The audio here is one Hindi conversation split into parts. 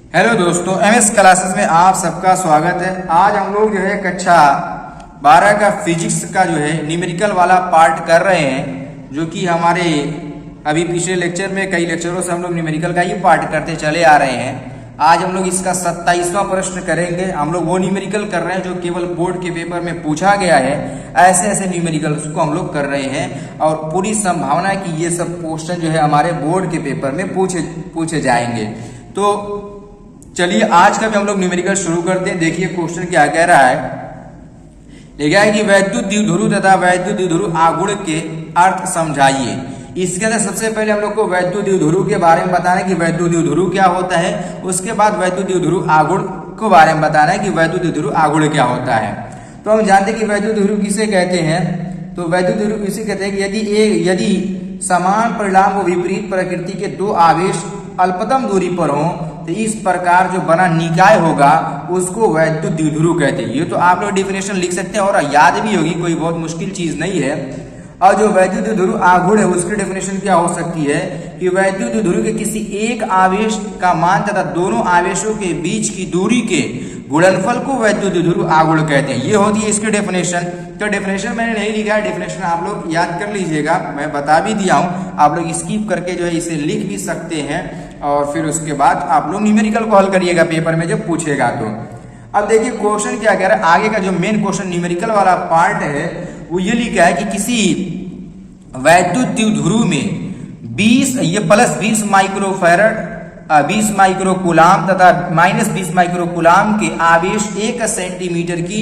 हेलो दोस्तों, एमएस क्लासेस में आप सबका स्वागत है। आज हम लोग जो है कक्षा 12 का फिजिक्स का जो है न्यूमेरिकल वाला पार्ट कर रहे हैं, जो कि हमारे अभी पिछले लेक्चर में कई लेक्चरों से हम लोग न्यूमेरिकल का ही पार्ट करते चले आ रहे हैं। आज हम लोग इसका 27वां प्रश्न करेंगे। हम लोग वो न्यूमेरिकल कर रहे हैं जो केवल बोर्ड के पेपर में पूछा गया है। ऐसे ऐसे न्यूमेरिकल्स को हम लोग कर रहे हैं और पूरी संभावना है कि ये सब क्वेश्चन जो है हमारे बोर्ड के पेपर में पूछे जाएंगे। तो चलिए आज का भी हम लोग न्यूमेरिकल शुरू करते हैं। देखिए क्वेश्चन क्या कह रहा है। लिखा है कि वैद्युत द्विध्रुव तथा वैद्युत द्विध्रुव आगुण के अर्थ समझाइए। इसके अंदर सबसे पहले हम लोग को वैद्युत द्विध्रुव के बारे में बताना है कि वैद्युत द्विध्रुव क्या होता है। उसके बाद वैद्युत द्विध्रुव आगुण के बारे में बताना है कि वैद्युत द्विध्रुव आगुण क्या होता है। तो हम जानते हैं कि वैद्युत द्विध्रुव किसे कहते हैं। तो वैद्युत द्विध्रुव किसे कहते हैं कि यदि समान परिणाम व विपरीत प्रकृति के दो आवेश अल्पतम दूरी पर हो तो इस प्रकार जो बना निकाय होगा उसको वैद्युत द्विध्रुव कहते हैं। ये तो आप लोग डिफिनेशन लिख सकते हैं और याद भी होगी, कोई बहुत मुश्किल चीज नहीं है। और जो वैद्युत द्विध्रुव आघूर्ण है उसकी डेफिनेशन क्या हो सकती है कि वैद्युत द्विध्रुव के किसी एक आवेश का मान तथा दोनों आवेशों के बीच की दूरी के गुणनफल को वैद्युत द्विध्रुव आघूर्ण कहते हैं। ये होती है इसकी डेफिनेशन। तो डेफिनेशन मैंने नहीं लिखा है, डेफिनेशन आप लोग याद कर लीजिएगा, मैं बता भी दिया हूं। आप लोग स्किप करके जो है इसे लिख भी सकते हैं और फिर उसके बाद आप लोग न्यूमेरिकल को हल करिएगा पेपर में जब पूछेगा तो। अब देखिए क्वेश्चन क्या कह रहा है। आगे का जो मेन क्वेश्चन न्यूमेरिकल वाला पार्ट है वो ये लिखा है कि किसी वैद्युत द्विध्रुव में 20 माइक्रोफैरड 20 माइक्रोकूलाम तथा -20 माइक्रोकूलाम के आवेश 1 सेंटीमीटर की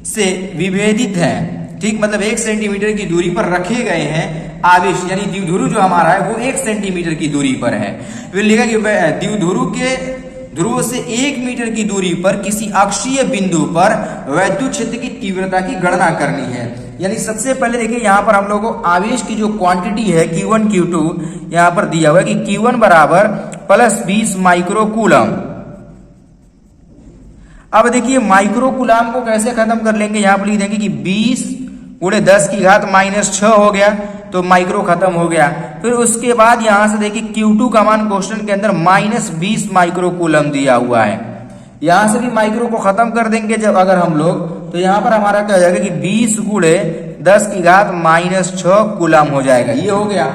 से विभेदित है। ठीक, मतलब 1 सेंटीमीटर की दूरी पर रखे गए हैं आवेश, यानी द्विध्रुव जो हमारा है वो 1 सेंटीमीटर की दूरी पर है। फिर लिखा कि द्विध्रुव के ध्रुव से 1 मीटर की दूरी पर किसी अक्षीय बिंदु पर वैद्युत क्षेत्र की तीव्रता की गणना करनी है। यानी सबसे पहले देखिए यहाँ पर हम लोग को आवेश की जो क्वांटिटी है Q1 Q2 यहाँ पर दिया हुआ है कि Q1 बराबर +20 माइक्रोकूलम। अब देखिए माइक्रोकूलम को कैसे खत्म कर लेंगे। यहाँ पर लिख देंगे कि 20 × 10⁻⁻6 हो गया, तो माइक्रो खत्म हो गया। फिर उसके बाद यहां से देखिए Q2 का मान क्वेश्चन के अंदर -20 माइक्रोकूलम दिया हुआ है। यहां से भी माइक्रो को खत्म कर देंगे जब अगर हम लोग, तो यहां पर हमारा क्या हो जाएगा कि 20 × 10⁻⁻6 कूलम हो जाएगा। ये हो गया।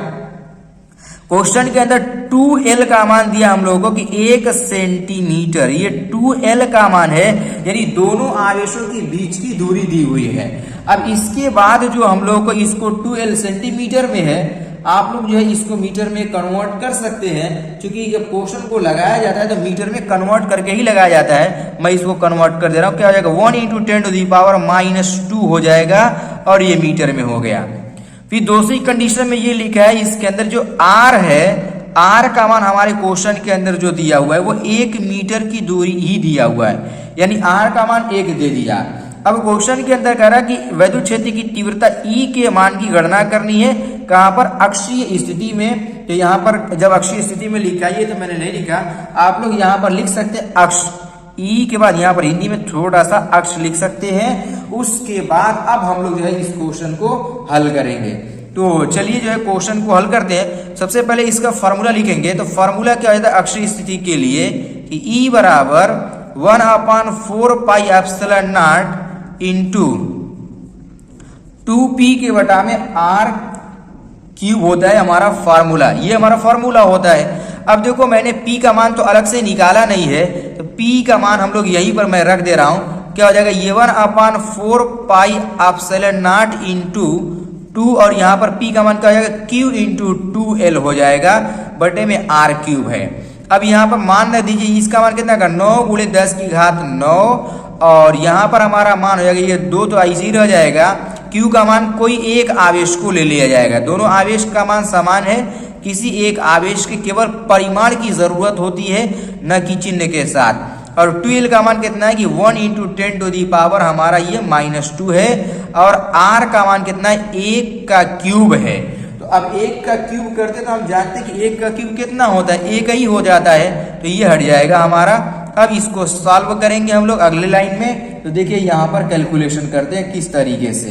क्वेश्चन के अंदर 2L का मान दिया हम लोगों को कि 1 सेंटीमीटर, ये 2L का मान है, यानी दोनों आवेशों के बीच की दूरी दी हुई है। अब इसके बाद जो हम लोग को इसको 2L सेंटीमीटर में है, आप लोग जो है इसको मीटर में कन्वर्ट कर सकते हैं। क्योंकि जब क्वेश्चन को लगाया जाता है तो मीटर में कन्वर्ट करके ही लगाया जाता है। मैं इसको कन्वर्ट कर दे रहा हूं, क्या हो जाएगा 1 × 10⁻⁻2 हो जाएगा और ये मीटर में हो गया। फिर दूसरी कंडीशन में ये लिखा है इसके अंदर जो R है, R का मान हमारे क्वेश्चन के अंदर जो दिया हुआ है वो 1 मीटर की दूरी ही दिया हुआ है, यानी R का मान 1 दे दिया। अब क्वेश्चन के अंदर कह रहा है कि वैद्युत क्षेत्र की तीव्रता E के मान की गणना करनी है। कहां पर? अक्षीय स्थिति में। तो यहाँ पर जब अक्षीय स्थिति में लिखा है, तो मैंने नहीं लिखा, आप लोग यहाँ पर लिख सकते हैं अक्ष। E के बाद यहाँ पर हिंदी में थोड़ा सा अक्ष लिख सकते हैं। उसके बाद अब हम लोग जो है इस क्वेश्चन को हल करेंगे। तो चलिए जो है क्वेश्चन को हल करते हैं। सबसे पहले इसका फॉर्मूला लिखेंगे। तो फॉर्मूला क्या होता है अक्षीय स्थिति के लिए कि E बराबर 1/4πε0 इंटू 2p के बटा में r³ होता है हमारा फॉर्मूला। ये हमारा फॉर्मूला होता है। अब देखो मैंने p का मान तो अलग से निकाला नहीं है, तो p का मान हम लोग यहीं पर मैं रख दे रहा हूं। क्या हो जाएगा ये 1/4πε0 इंटू 2 और यहाँ पर p का मान क्या हो जाएगा q इंटू 2l हो जाएगा, बटे में r³ है। अब यहाँ पर मान रख दीजिए इसका मान कितना का 9 × 10⁹ और यहाँ पर हमारा मान हो जाएगा ये 2 तो ऐसे ही रह जाएगा। Q का मान कोई एक आवेश को ले लिया जाएगा। दोनों आवेश का मान समान है। किसी एक आवेश के केवल परिमाण की जरूरत होती है, न कि चिन्ह के साथ। और 2L का मान कितना है कि 1 × 10⁻⁻ हमारा ये -2 है। और R का मान कितना है 1 का क्यूब है। तो अब 1 का क्यूब करते तो हम जानते हैं कि 1 का क्यूब कितना होता है, 1 ही हो जाता है। तो ये हट जाएगा हमारा। अब इसको सॉल्व करेंगे हम लोग अगले लाइन में। तो देखिए यहाँ पर कैलकुलेशन करते हैं किस तरीके से।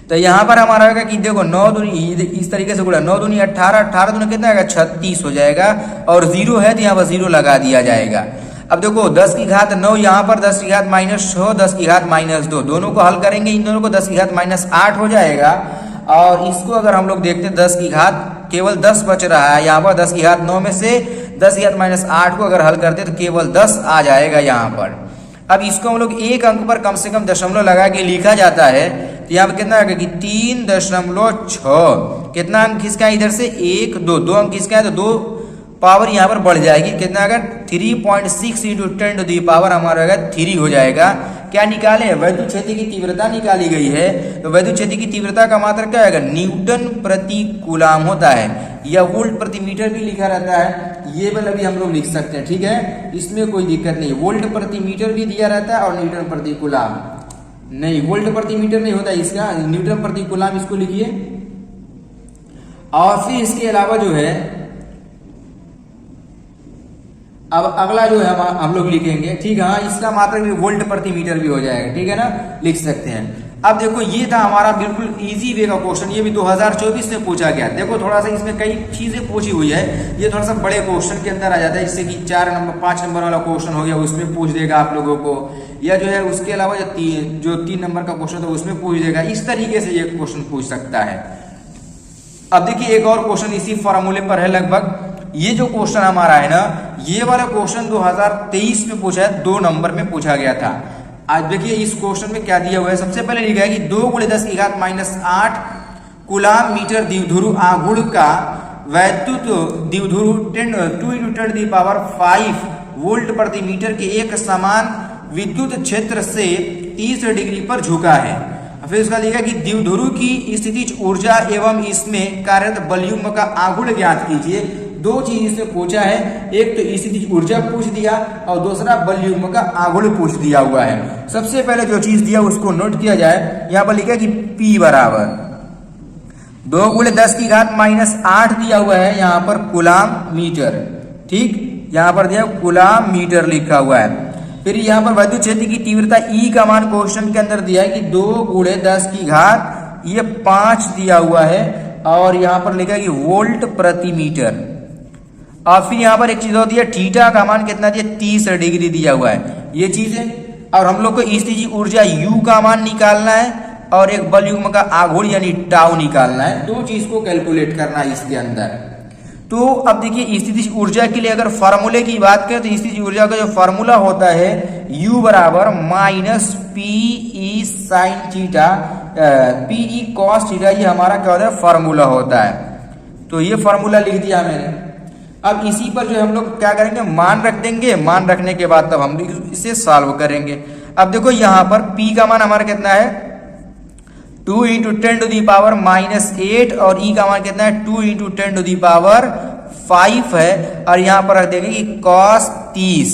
तो यहाँ पर हमारा होगा कि देखो 9 दूनी इस तरीके से गुणा 9 दूनी 18, 18 दूनी कितना आएगा 36 हो जाएगा, और 0 है तो यहाँ पर 0 लगा दिया जाएगा। अब देखो 10 की घात 9, यहाँ पर 10 की घात -6, 10 की घात -2, दोनों को हल करेंगे, इन दोनों को 10 की घात -8 हो जाएगा। और इसको अगर हम लोग देखते हैं 10 की घात केवल 10 बच रहा है, यहाँ पर 10 की घात 9 में से 10 की घात -8 को अगर हल करते तो केवल 10 आ जाएगा यहाँ पर। अब इसको हम लोग एक अंक पर कम से कम दशमलव लगा के लिखा जाता है, तो यहाँ पर कितना आएगा कि 3.6, कितना अंक खिसका है इधर से 1 2, 2 अंक खिसका है तो 2 पावर यहाँ पर बढ़ जाएगी, कितना आएगा 3.6 × 10⁻³ हमारा आएगा 3 हो जाएगा। क्या निकाले, वैद्युत क्षेत्र की तीव्रता निकाली गई है। तो वैद्युत क्षेत्र की तीव्रता का मात्रा क्या आएगा, न्यूटन प्रति कूलाम होता है, या वोल्ट प्रति मीटर भी लिखा रहता है, ये वाला भी हम लोग लिख सकते हैं, ठीक है, इसमें कोई दिक्कत नहीं। वोल्ट प्रति मीटर भी दिया रहता है और न्यूटन प्रति कूलाम नहीं, वोल्ट प्रति मीटर नहीं होता इसका, न्यूटन प्रति कूलाम इसको लिखिए। और फिर इसके अलावा जो है अब अगला जो है हम लोग लिखेंगे, ठीक है, हाँ, इसका मात्रा भी वोल्ट प्रति मीटर भी हो जाएगा, ठीक है ना, लिख सकते हैं। अब देखो ये था हमारा बिल्कुल इजी वे का क्वेश्चन, ये भी 2024 में पूछा गया। देखो थोड़ा सा इसमें कई चीजें पूछी हुई है, ये थोड़ा सा बड़े क्वेश्चन के अंदर आ जाता है, जैसे कि 4 नंबर 5 नंबर वाला क्वेश्चन हो गया, उसमें पूछ देगा आप लोगों को, या जो है उसके अलावा जो 3 नंबर का क्वेश्चन था उसमें पूछ देगा, इस तरीके से ये क्वेश्चन पूछ सकता है। अब देखिए एक और क्वेश्चन इसी फॉर्मूले पर है लगभग, ये जो क्वेश्चन हमारा है ना, ये वाला क्वेश्चन 2023 में पूछा है, 2 नंबर में पूछा गया था। आज देखिए इस क्वेश्चन में क्या दिया हुआ है, सबसे पहले लिखा है कि 2 × 10 की घात -8 कूलाम मीटर द्विध्रुव आघूर्ण का वैद्युत द्विध्रुव 2 × 10⁵ वोल्ट प्रति मीटर के एक समान विद्युत क्षेत्र से 30 डिग्री पर झुका है। फिर उसका लिखा कि द्विध्रुव की स्थितिज ऊर्जा एवं इसमें कार्यरत बलयुग्म का आघूर्ण ज्ञात कीजिए। 2 चीज इसमें पूछा है, एक तो स्थितिज ऊर्जा पूछ दिया और दूसरा बलयुग्म का आघूर्ण पूछ दिया हुआ है। सबसे पहले जो चीज दिया उसको नोट किया जाए, यहाँ पर लिखा कि P बराबर 2 × 10 की घात -8 दिया हुआ है, यहाँ पर कूलाम मीटर, ठीक, यहाँ पर दिया कूलाम मीटर लिखा हुआ है। फिर यहाँ पर वैद्युत क्षेत्र की तीव्रता E का मान क्वेश्चन के अंदर दिया है कि 2 × 10 की घात ये 5 दिया हुआ है, और यहाँ पर लिखा है कि वोल्ट प्रति मीटर। और फिर यहाँ पर एक चीज होती है, थीटा का मान कितना दिया 30 डिग्री दिया हुआ है, ये चीज है। और हम लोग को स्थितिज ऊर्जा U का मान निकालना है, और एक बलयुग्म का आघूर्ण यानी टाउ निकालना है। 2 चीज को कैलकुलेट करना है इसके अंदर। तो अब देखिए स्थितिज ऊर्जा के लिए अगर फार्मूले की बात करें तो स्थितिज ऊर्जा का जो फार्मूला होता है U बराबर -PE sin theta PE cos theta, ये हमारा क्या होता है फार्मूला होता है। तो ये फार्मूला लिख दिया मैंने। अब इसी पर जो हम लोग क्या करेंगे, मान रख देंगे, मान रखने के बाद तब हम इसे सॉल्व करेंगे। अब देखो यहाँ पर P का मान हमारा कितना है 2 × 10⁻⁻8 और E का मान कितना है 2 × 10⁵ है, और यहाँ पर रख देंगे कि cos 30।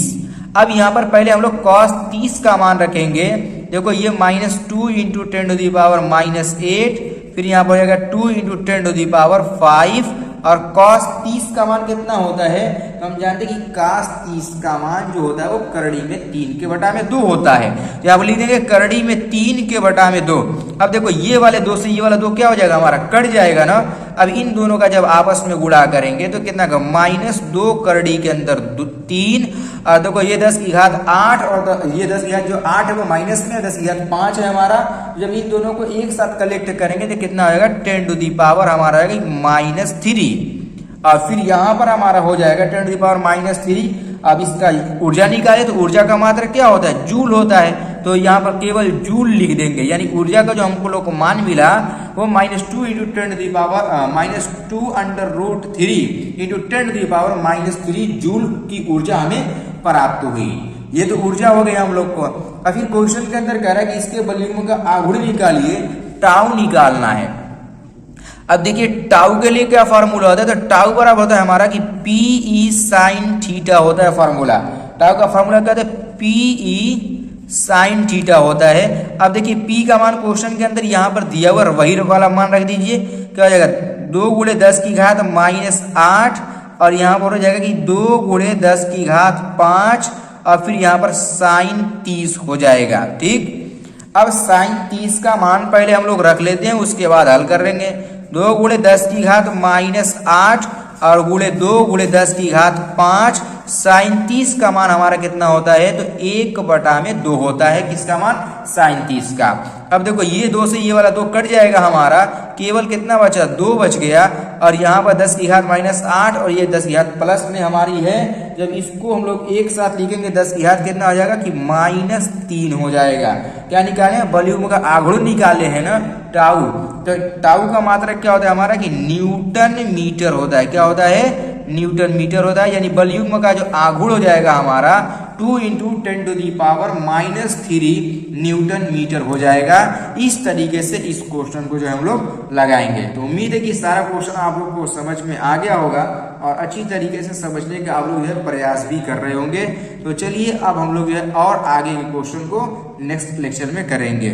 अब यहाँ पर पहले हम लोग cos 30 का मान रखेंगे, देखो ये -2 × 10⁻8, फिर यहाँ पर आएगा 2 × 10⁵, और cos 30 का मान कितना होता है, तो हम जानते हैं कि cos 30 का मान जो होता है वो करड़ी में 3/2 होता है। तो यहाँ पर लिख देंगे करड़ी में 3/2। अब देखो ये वाले 2 से ये वाला 2 क्या हो जाएगा, हमारा कट जाएगा ना। अब इन दोनों का जब आपस में गुणा करेंगे तो कितना का -2 करड़ी के अंदर 3, और देखो ये 10 की घात 8 और ये 10 की घात जो 8 है वो माइनस में, 10 की घात 5 है हमारा। जब इन दोनों को एक साथ कलेक्ट करेंगे तो कितना आएगा 10⁻, हमारा आएगा -3, और फिर यहाँ पर हमारा हो जाएगा 10⁻⁻3। अब इसका ऊर्जा निकाले तो ऊर्जा का मात्रा क्या होता है, जूल होता है, तो यहाँ पर केवल जूल लिख देंगे, यानी ऊर्जा का जो हमको लोग को मान मिला वो -2 × 10⁻3 जूल की ऊर्जा हमें प्राप्त हुई। ये तो ऊर्जा हो गई हम लोग को। अब फिर क्वेश्चन के अंदर कह रहा है कि इसके बलयुग्म का आघूर्ण निकालिए, टाउ निकालना है। अब देखिए टाउ के लिए क्या फार्मूला होता है, तो टाउ बराबर होता है हमारा कि PE sin थीटा होता है फार्मूला। टाउ का फार्मूला क्या होता है, PE sin थीटा होता है। अब देखिए P का मान क्वेश्चन के अंदर यहाँ पर दिया हुआ, वही वाला मान रख दीजिए, क्या हो जाएगा 2 × 10 की घात -8, और यहाँ पर हो जाएगा कि 2 × 10 की घात 5, और फिर यहाँ पर sin 30 हो जाएगा, ठीक। अब साइन 30 का मान पहले हम लोग रख लेते हैं, उसके बाद हल कर लेंगे। 2 गुणे 10 की घात -8 और गुणे 2 गुणे 10 की घात 5। साइन 30 का मान हमारा कितना होता है, तो 1/2 होता है। किसका मान? साइन 30 का। अब देखो ये 2 से ये वाला 2 कट जाएगा हमारा, केवल कितना बचा? 2 बच गया। और यहाँ पर 10 की घात -8 और ये 10 की घात प्लस में हमारी है। जब इसको हम लोग एक साथ लिखेंगे 10 की घात कितना हो जाएगा कि -3 हो जाएगा। क्या निकाले? वॉल्यूम का आघूर्ण निकाले हैं ना, टाउ। तो टाउ का मात्रक क्या होता है हमारा कि न्यूटन मीटर होता है। क्या होता है? न्यूटन मीटर होता है। यानी वॉल्यूम का जो आघूर्ण हो जाएगा हमारा 2 × 10⁻³ न्यूटन मीटर हो जाएगा। इस तरीके से इस क्वेश्चन को जो हम लोग लगाएंगे। तो उम्मीद है कि सारा क्वेश्चन आप लोग को समझ में आ गया होगा और अच्छी तरीके से समझने का आप लोग जो है प्रयास भी कर रहे होंगे। तो चलिए अब हम लोग जो है और आगे के क्वेश्चन को नेक्स्ट लेक्चर में करेंगे।